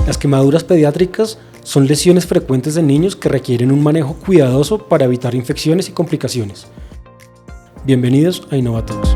Las quemaduras pediátricas son lesiones frecuentes de niños que requieren un manejo cuidadoso para evitar infecciones y complicaciones. Bienvenidos a InnovaTalks.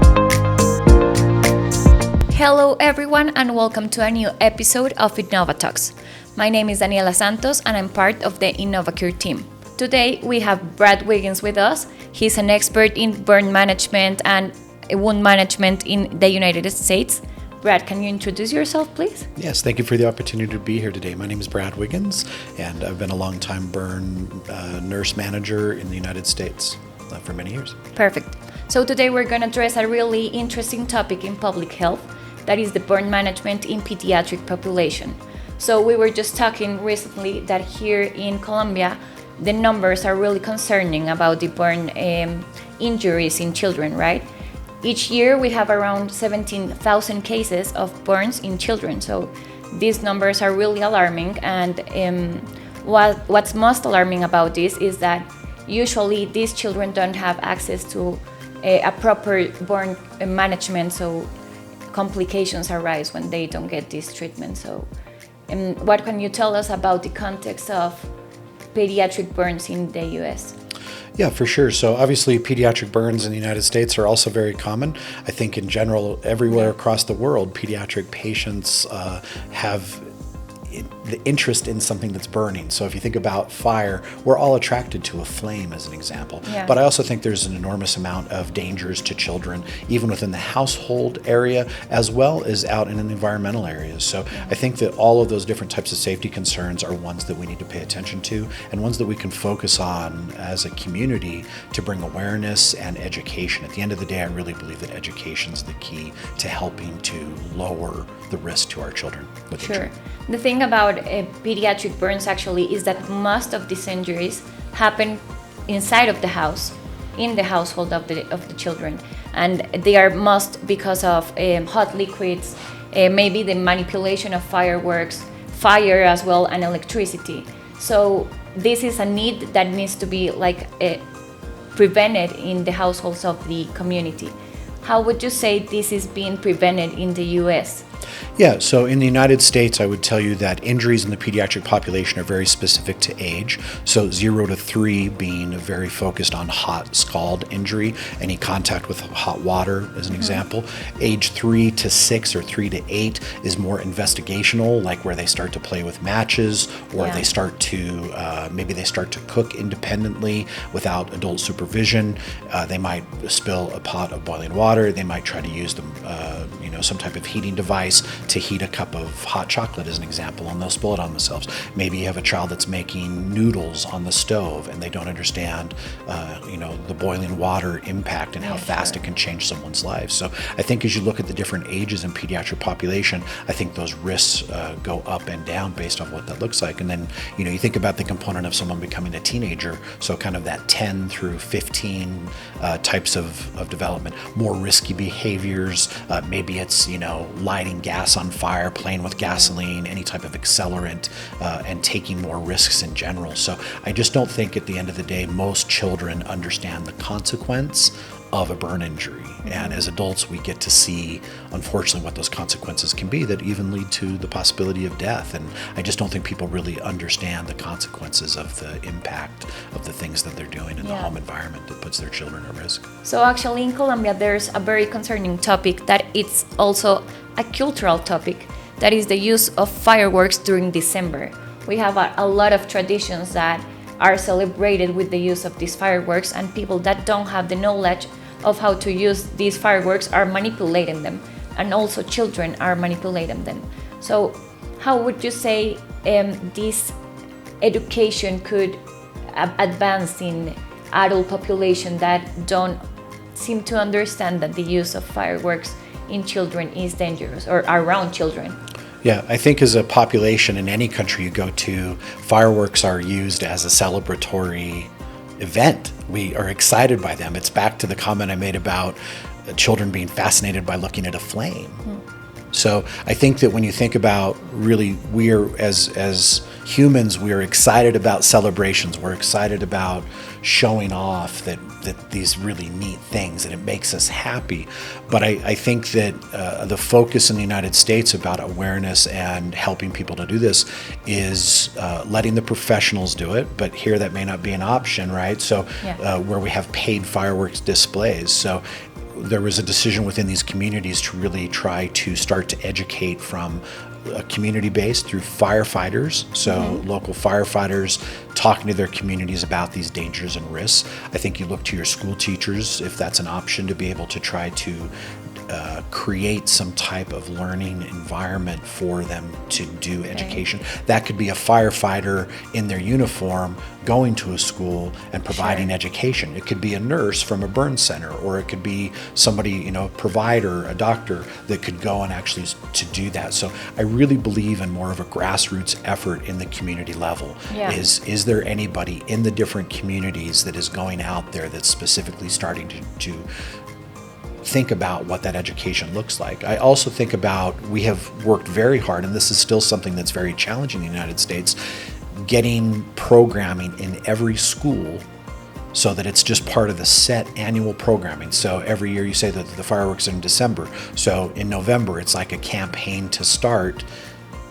Hello everyone and welcome to a new episode of InnovaTalks. My name is Daniela Santos and I'm part of the InnovaCure team. Today we have Brad Wiggins with us. He's an expert in burn management and wound management in the United States. Brad, can you introduce yourself, please? Yes, thank you for the opportunity to be here today. My name is Brad Wiggins, and I've been a long-time burn nurse manager in the United States for many years. Perfect. So today we're going to address a really interesting topic in public health, that is the burn management in pediatric population. So we were just talking recently that here in Colombia, the numbers are really concerning about the burn injuries in children, right? Each year we have around 17,000 cases of burns in children. So these numbers are really alarming. And what's most alarming about this is that usually these children don't have access to a proper burn management. So complications arise when they don't get this treatment. So what can you tell us about the context of pediatric burns in the US? Yeah, for sure. So obviously pediatric burns in the United States are also very common. I think in general, everywhere across the world, pediatric patients have the interest in something that's burning. So if you think about fire, we're all attracted to a flame as an example. Yeah. But I also think there's an enormous amount of dangers to children, even within the household area, as well as out in the environmental areas. So I think that all of those different types of safety concerns are ones that we need to pay attention to and ones that we can focus on as a community to bring awareness and education. At the end of the day, I really believe that education is the key to helping to lower the risk to our children with injury. The thing about pediatric burns actually is that most of these injuries happen inside of the house, in the household of the children, and they are most because of hot liquids, maybe the manipulation of fireworks, fire as well, and electricity. So this is a need that needs to be prevented in the households of the community. How would you say this is being prevented in the US? Yeah, so in the United States, I would tell you that injuries in the pediatric population are very specific to age. So 0 to 3 being very focused on hot scald injury, any contact with hot water as an example. Age 3 to 6 or 3 to 8 is more investigational, like where they start to play with matches or they start to, maybe they start to cook independently without adult supervision. They might spill a pot of boiling water. They might try to use some type of heating device to heat a cup of hot chocolate as an example, and they'll spill it on themselves. Maybe you have a child that's making noodles on the stove and they don't understand the boiling water impact and how fast it can change someone's life. So I think as you look at the different ages in pediatric population, I think those risks go up and down based on what that looks like. And then you think about the component of someone becoming a teenager, so kind of that 10 through 15 types of development, more risky behaviors, maybe it's lighting gas on fire, playing with gasoline, any type of accelerant, and taking more risks in general. So I just don't think at the end of the day most children understand the consequence of a burn injury. And as adults, we get to see, unfortunately, what those consequences can be that even lead to the possibility of death. And I just don't think people really understand the consequences of the impact of the things that they're doing in the home environment that puts their children at risk. So actually in Colombia, there's a very concerning topic that it's also a cultural topic, that is the use of fireworks during December. We have a lot of traditions that are celebrated with the use of these fireworks, and people that don't have the knowledge of how to use these fireworks are manipulating them, and also children are manipulating them. So how would you say this education could advance in adult population that don't seem to understand that the use of fireworks in children is dangerous, or around children? Yeah, I think as a population in any country you go to, fireworks are used as a celebratory event. We are excited by them. It's back to the comment I made about children being fascinated by looking at a flame. So I think that when you think about really, we are as humans, we are excited about celebrations. We're excited about showing off that these really neat things, and it makes us happy. But I think that the focus in the United States about awareness and helping people to do this is letting the professionals do it, but here that may not be an option, right? So where we have paid fireworks displays. So there was a decision within these communities to really try to start to educate from a community base through firefighters. So local firefighters talking to their communities about these dangers and risks. I think you look to your school teachers, if that's an option, to be able to try to create some type of learning environment for them to do education. That could be a firefighter in their uniform going to a school and providing education. It could be a nurse from a burn center, or it could be somebody, a provider, a doctor that could go and actually to do that. So I really believe in more of a grassroots effort in the community level. Is there anybody in the different communities that is going out there that's specifically starting to think about what that education looks like? I also think about, we have worked very hard, and this is still something that's very challenging in the United States, getting programming in every school so that it's just part of the set annual programming. So every year you say that the fireworks are in December. So in November, it's like a campaign to start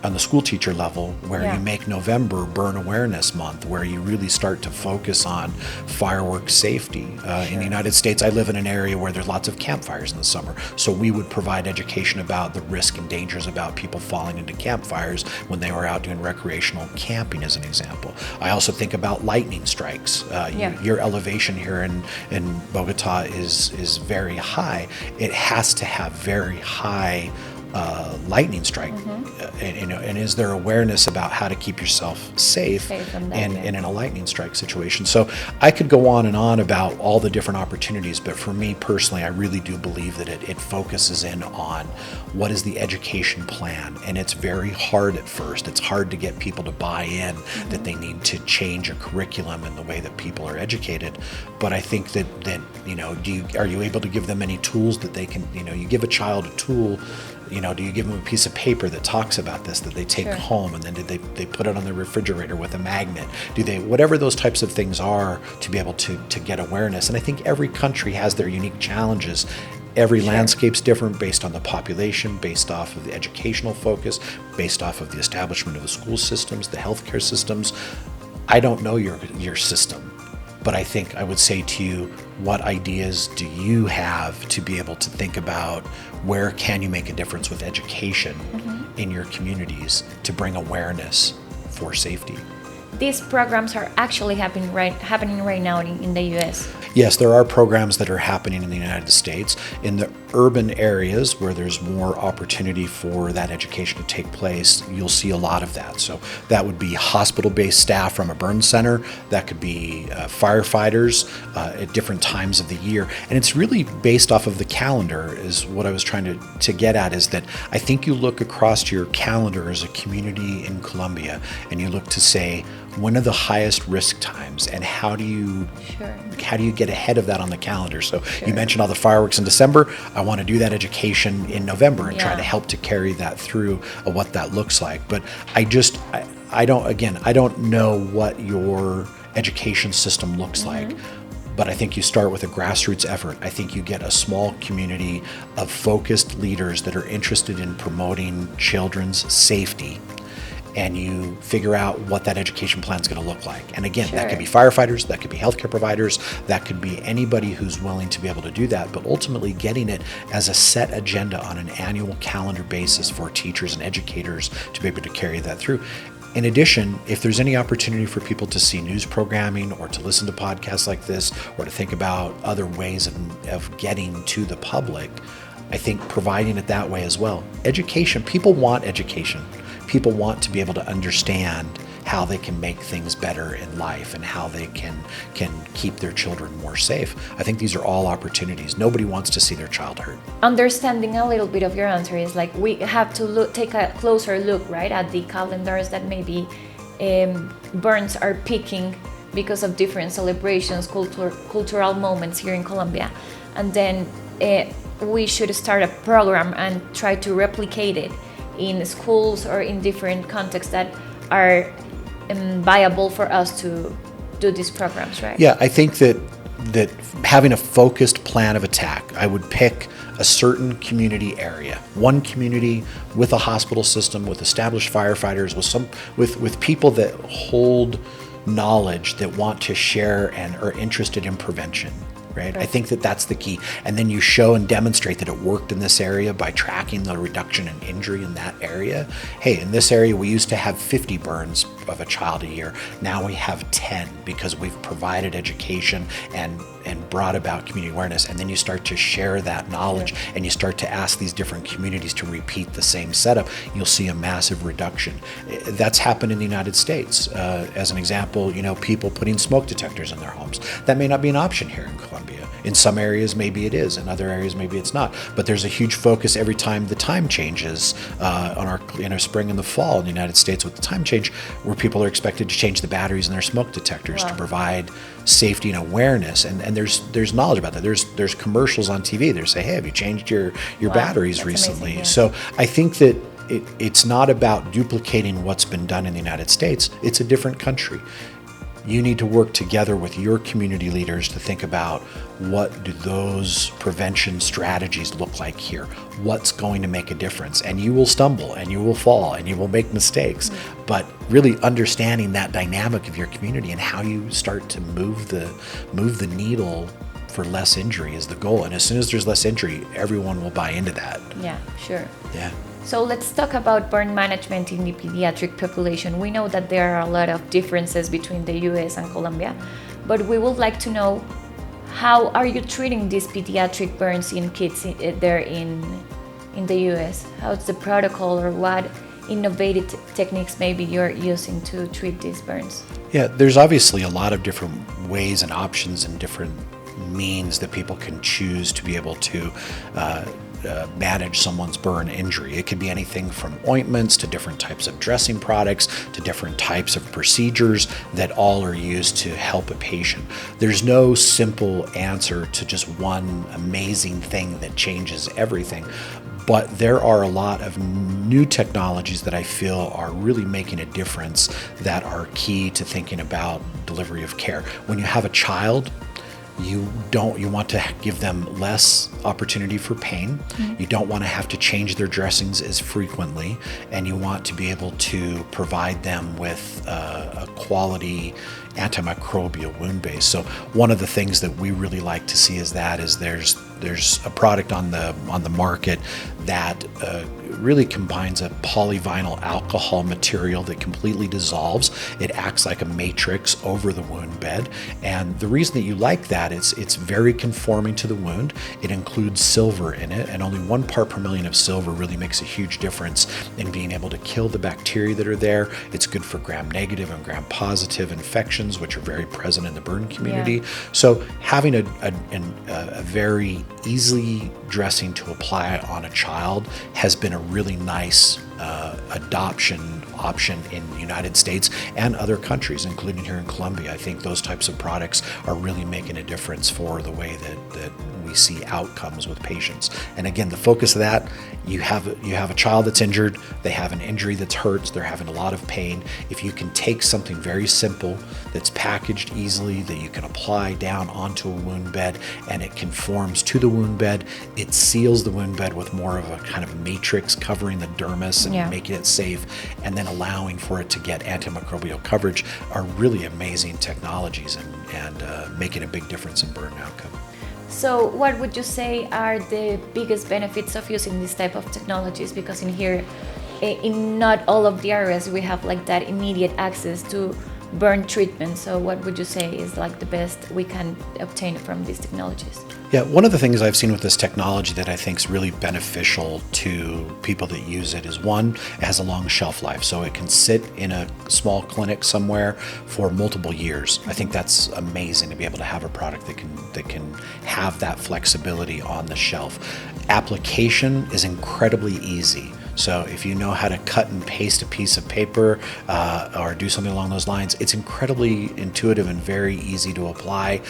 on the school teacher level, where you make November Burn Awareness Month, where you really start to focus on fireworks safety. In the United States, I live in an area where there's lots of campfires in the summer. So we would provide education about the risk and dangers about people falling into campfires when they were out doing recreational camping, as an example. I also think about lightning strikes. Your elevation here in Bogota is very high. It has to have very high lightning strike, and is there awareness about how to keep yourself safe in a lightning strike situation? So I could go on and on about all the different opportunities, but for me personally, I really do believe that it focuses in on what is the education plan, and it's very hard at first. It's hard to get people to buy in that they need to change a curriculum and the way that people are educated. But I think that are you able to give them any tools that they can, you give a child a tool, do you give them a piece of paper that talks about this that they take home, and then they put it on the refrigerator with a magnet? Do they, whatever those types of things are, to be able to get awareness? And I think every country has their unique challenges. Every landscape's different based on the population, based off of the educational focus, based off of the establishment of the school systems, the healthcare systems. I don't know your system, but I think I would say to you, what ideas do you have to be able to think about where can you make a difference with education in your communities to bring awareness for safety? These programs are actually happening right now in the U.S. Yes, there are programs that are happening in the United States. In the urban areas where there's more opportunity for that education to take place, you'll see a lot of that. So that would be hospital-based staff from a burn center. That could be firefighters at different times of the year. And it's really based off of the calendar, is what I was trying to get at, is that I think you look across your calendar as a community in Colombia, and you look to say, when are the highest risk times, and how do you get ahead of that on the calendar? So you mentioned all the fireworks in December. I want to do that education in November and try to help to carry that through what that looks like. But I don't know what your education system looks like. But I think you start with a grassroots effort. I think you get a small community of focused leaders that are interested in promoting children's safety, and you figure out what that education plan is going to look like. And again, that could be firefighters, that could be healthcare providers, that could be anybody who's willing to be able to do that, but ultimately getting it as a set agenda on an annual calendar basis for teachers and educators to be able to carry that through. In addition, if there's any opportunity for people to see news programming or to listen to podcasts like this, or to think about other ways of getting to the public, I think providing it that way as well. Education, people want education. People want to be able to understand how they can make things better in life and how they can keep their children more safe. I think these are all opportunities. Nobody wants to see their child hurt. Understanding a little bit of your answer is like, we have to take a closer look, right, at the calendars that maybe burns are peaking because of different celebrations, cultural moments here in Colombia. And then we should start a program and try to replicate it in schools or in different contexts that are viable for us to do these programs, right? Yeah, I think that having a focused plan of attack, I would pick a certain community area, one community with a hospital system, with established firefighters, with people that hold knowledge, that want to share and are interested in prevention. Right? I think that that's the key. And then you show and demonstrate that it worked in this area by tracking the reduction in injury in that area. Hey, in this area, we used to have 50 burns of a child a year. Now we have 10 because we've provided education and brought about community awareness. And then you start to share that knowledge and you start to ask these different communities to repeat the same setup. You'll see a massive reduction. That's happened in the United States. As an example, people putting smoke detectors in their homes. That may not be an option here in Colombia. In some areas, maybe it is. In other areas, maybe it's not. But there's a huge focus every time the time changes on our spring and the fall in the United States with the time change, where people are expected to change the batteries in their smoke detectors to provide safety and awareness. And there's knowledge about that. There's commercials on TV that say, hey, have you changed your batteries recently? Amazing, yeah. So I think that it's not about duplicating what's been done in the United States. It's a different country. You need to work together with your community leaders to think about, what do those prevention strategies look like here? What's going to make a difference? And you will stumble and you will fall and you will make mistakes, but really understanding that dynamic of your community and how you start to move the needle for less injury is the goal. And as soon as there's less injury, everyone will buy into that. Yeah, sure. Yeah. So let's talk about burn management in the pediatric population. We know that there are a lot of differences between the US and Colombia, but we would like to know, how are you treating these pediatric burns in kids there in the US? How's the protocol, or what innovative techniques maybe you're using to treat these burns? Yeah, there's obviously a lot of different ways and options and different means that people can choose to be able to manage someone's burn injury. It could be anything from ointments to different types of dressing products to different types of procedures that all are used to help a patient. There's no simple answer to just one amazing thing that changes everything. But there are a lot of new technologies that I feel are really making a difference, that are key to thinking about delivery of care. When you have a child, you want to give them less opportunity for pain. You don't want to have to change their dressings as frequently, and you want to be able to provide them with a quality antimicrobial wound base. So one of the things that we really like to see is there's a product on the market that really combines a polyvinyl alcohol material that completely dissolves. It acts like a matrix over the wound bed. And the reason that you like that is it's very conforming to the wound. It includes silver in it, and only 1 part per million of silver really makes a huge difference in being able to kill the bacteria that are there. It's good for gram-negative and gram-positive infections, which are very present in the burn community. Yeah. So having a very easy dressing to apply on a child has been a really nice adoption option in the United States and other countries, including here in Colombia. I think those types of products are really making a difference for the way that we see outcomes with patients. And again, the focus of that, you have a child that's injured, they have an injury that's hurt, they're having a lot of pain. If you can take something very simple that's packaged easily, that you can apply down onto a wound bed, and it conforms to the wound bed, it seals the wound bed with more of a kind of matrix covering the dermis and making it safe, and then allowing for it to get antimicrobial coverage, are really amazing technologies and making a big difference in burn outcome. So what would you say are the biggest benefits of using this type of technologies? Because in here, in not all of the areas, we have like that immediate access to burn treatment. So what would you say is like the best we can obtain from these technologies? Yeah, one of the things I've seen with this technology that I think is really beneficial to people that use it is, one, it has a long shelf life. So it can sit in a small clinic somewhere for multiple years. I think that's amazing to be able to have a product that can have that flexibility on the shelf. Application is incredibly easy. So if you know how to cut and paste a piece of paper or do something along those lines, it's incredibly intuitive and very easy to apply.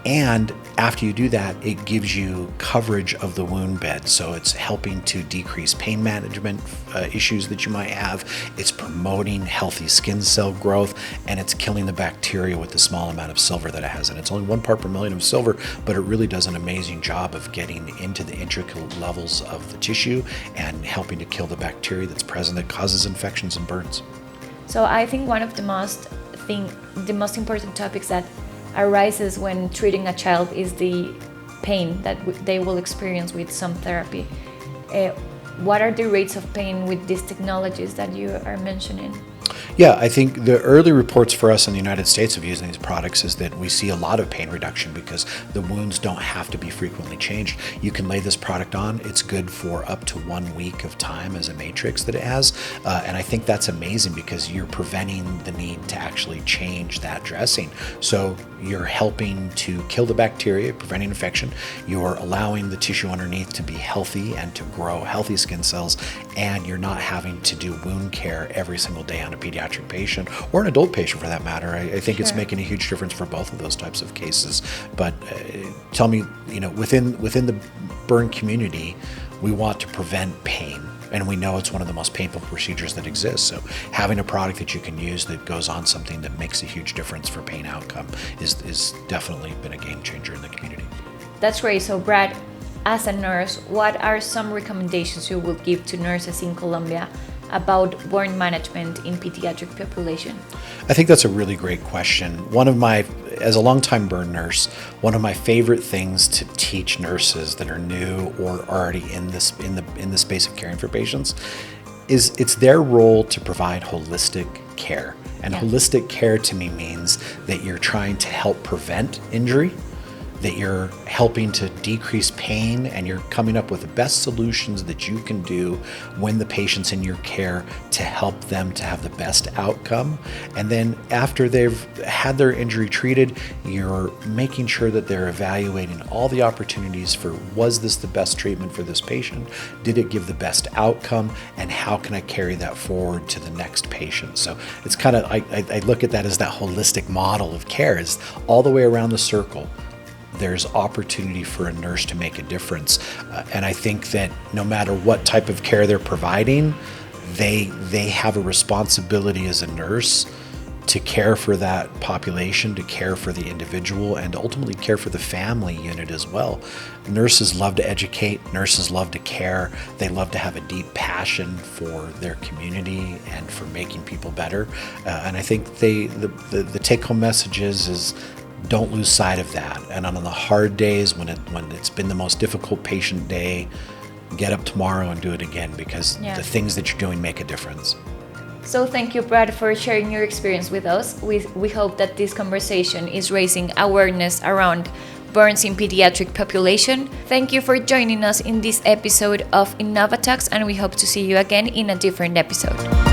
And after you do that, it gives you coverage of the wound bed. So it's helping to decrease pain management issues that you might have. It's promoting healthy skin cell growth, and it's killing the bacteria with the small amount of silver that it has. And it's only 1 part per million of silver, but it really does an amazing job of getting into the intricate levels of the tissue and helping to kill the bacteria that's present that causes infections and burns. So I think one of the most important topics that arises when treating a child is the pain that they will experience with some therapy. What are the rates of pain with these technologies that you are mentioning? Yeah, I think the early reports for us in the United States of using these products is that we see a lot of pain reduction because the wounds don't have to be frequently changed. You can lay this product on. It's good for up to 1 week of time as a matrix that it has. And I think that's amazing because you're preventing the need to actually change that dressing. So you're helping to kill the bacteria, preventing infection. You're allowing the tissue underneath to be healthy and to grow healthy skin cells. And you're not having to do wound care every single day on a pediatric patient or an adult patient for that matter. I think it's making a huge difference for both of those types of cases. But tell me, within the burn community, we want to prevent pain. And we know it's one of the most painful procedures that exists. So having a product that you can use that goes on something that makes a huge difference for pain outcome is definitely been a game changer in the community. That's great. So Brad, as a nurse, what are some recommendations you would give to nurses in Colombia about burn management in pediatric population? I think that's a really great question. As a longtime burn nurse, one of my favorite things to teach nurses that are new or already in the space of caring for patients is it's their role to provide holistic care. And holistic care to me means that you're trying to help prevent injury, that you're helping to decrease pain, and you're coming up with the best solutions that you can do when the patient's in your care to help them to have the best outcome. And then after they've had their injury treated, you're making sure that they're evaluating all the opportunities for, was this the best treatment for this patient? Did it give the best outcome? And how can I carry that forward to the next patient? So it's kind of, I look at that as that holistic model of care, is all the way around the circle. There's opportunity for a nurse to make a difference. And I think that no matter what type of care they're providing, they have a responsibility as a nurse to care for that population, to care for the individual, and ultimately care for the family unit as well. Nurses love to educate, nurses love to care, they love to have a deep passion for their community and for making people better. And I think the take-home message is don't lose sight of that. And on the hard days when it's been the most difficult patient day, get up tomorrow and do it again, because the things that you're doing make a difference. So thank you, Brad, for sharing your experience with us. We hope that this conversation is raising awareness around burns in pediatric population. Thank you for joining us in this episode of InnovaTalks, and we hope to see you again in a different episode.